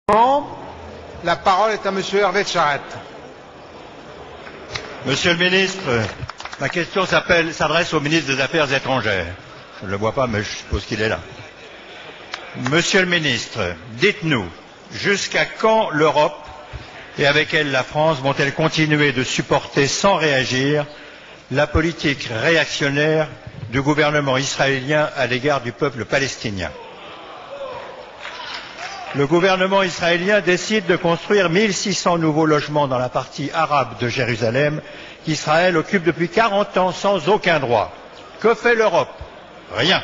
La parole est à Monsieur Hervé de Charette. Monsieur le ministre, ma question s'adresse au ministre des Affaires étrangères. Je ne le vois pas, mais je suppose qu'il est là. Monsieur le ministre, dites-nous, jusqu'à quand l'Europe, et avec elle la France, vont-elles continuer de supporter sans réagir la politique réactionnaire du gouvernement israélien à l'égard du peuple palestinien? Le gouvernement israélien décide de construire 1600 nouveaux logements dans la partie arabe de Jérusalem qu'Israël occupe depuis 40 ans sans aucun droit. Que fait l'Europe? Rien.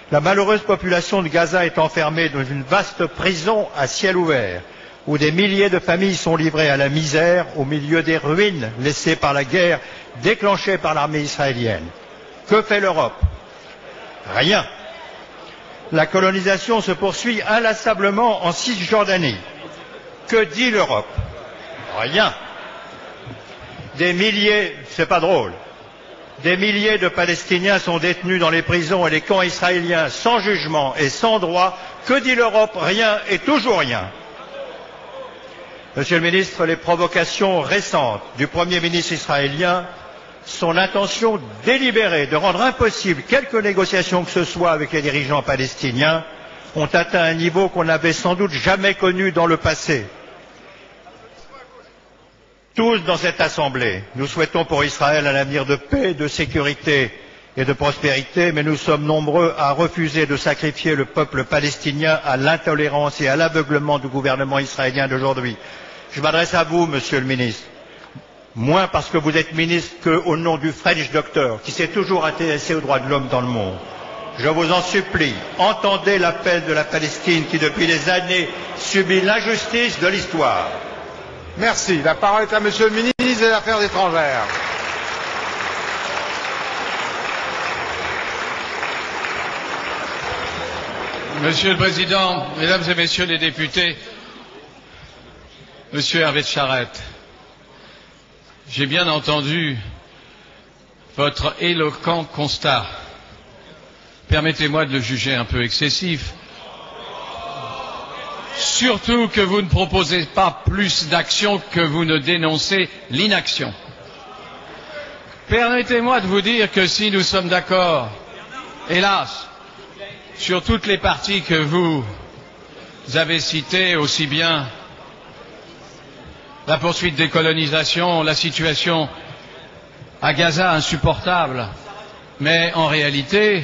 La malheureuse population de Gaza est enfermée dans une vaste prison à ciel ouvert où des milliers de familles sont livrées à la misère au milieu des ruines laissées par la guerre déclenchée par l'armée israélienne. Que fait l'Europe? Rien. La colonisation se poursuit inlassablement en Cisjordanie. Que dit l'Europe? Rien. Des milliers, c'est pas drôle, des milliers de Palestiniens sont détenus dans les prisons et les camps israéliens sans jugement et sans droit. Que dit l'Europe? Rien et toujours rien. Monsieur le ministre, les provocations récentes du Premier ministre israélien, son intention délibérée de rendre impossible quelque négociation que ce soit avec les dirigeants palestiniens ont atteint un niveau qu'on n'avait sans doute jamais connu dans le passé. Tous dans cette Assemblée, nous souhaitons pour Israël un avenir de paix, de sécurité et de prospérité, mais nous sommes nombreux à refuser de sacrifier le peuple palestinien à l'intolérance et à l'aveuglement du gouvernement israélien d'aujourd'hui. Je m'adresse à vous, Monsieur le ministre. Moins parce que vous êtes ministre qu'au nom du French Doctor, qui s'est toujours intéressé aux droits de l'homme dans le monde. Je vous en supplie, entendez l'appel de la Palestine qui, depuis des années, subit l'injustice de l'histoire. Merci. La parole est à Monsieur le ministre des Affaires étrangères. Monsieur le Président, Mesdames et Messieurs les députés, Monsieur Hervé de Charette, j'ai bien entendu votre éloquent constat. Permettez-moi de le juger un peu excessif. Surtout que vous ne proposez pas plus d'action que vous ne dénoncez l'inaction. Permettez-moi de vous dire que si nous sommes d'accord, hélas, sur toutes les parties que vous avez citées, aussi bien la poursuite des colonisations, la situation à Gaza insupportable, mais en réalité,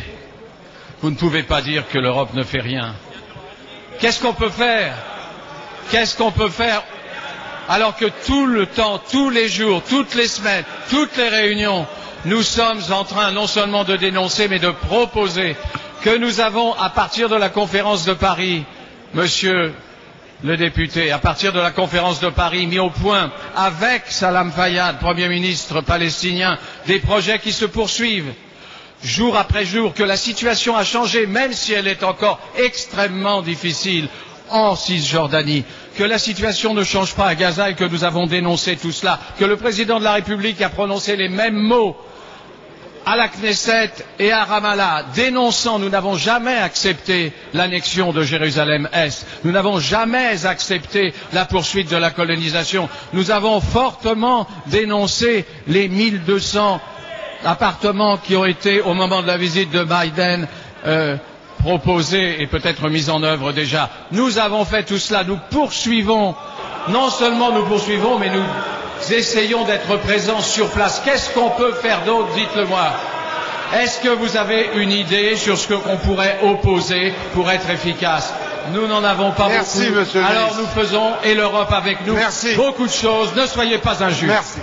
vous ne pouvez pas dire que l'Europe ne fait rien. Qu'est-ce qu'on peut faire? Qu'est-ce qu'on peut faire alors que tout le temps, tous les jours, toutes les semaines, toutes les réunions, nous sommes en train non seulement de dénoncer, mais de proposer que nous avons, à partir de la conférence de Paris, Monsieur le député, à partir de la conférence de Paris, mis au point avec Salam Fayyad, Premier ministre palestinien, des projets qui se poursuivent jour après jour, que la situation a changé, même si elle est encore extrêmement difficile en Cisjordanie, que la situation ne change pas à Gaza et que nous avons dénoncé tout cela, que le président de la République a prononcé les mêmes mots à la Knesset et à Ramallah, dénonçant, nous n'avons jamais accepté l'annexion de Jérusalem-Est, nous n'avons jamais accepté la poursuite de la colonisation, nous avons fortement dénoncé les 1200 appartements qui ont été, au moment de la visite de Biden, proposés et peut-être mis en œuvre déjà. Nous avons fait tout cela, nous poursuivons, non seulement nous poursuivons, mais nous essayons d'être présents sur place. Qu'est-ce qu'on peut faire d'autre? Dites-le-moi. Est-ce que vous avez une idée sur ce qu'on pourrait opposer pour être efficace? Nous n'en avons pas beaucoup. Monsieur le Alors ministre. nous faisons, et l'Europe avec nous, Merci. beaucoup de choses. Ne soyez pas injustes. Merci.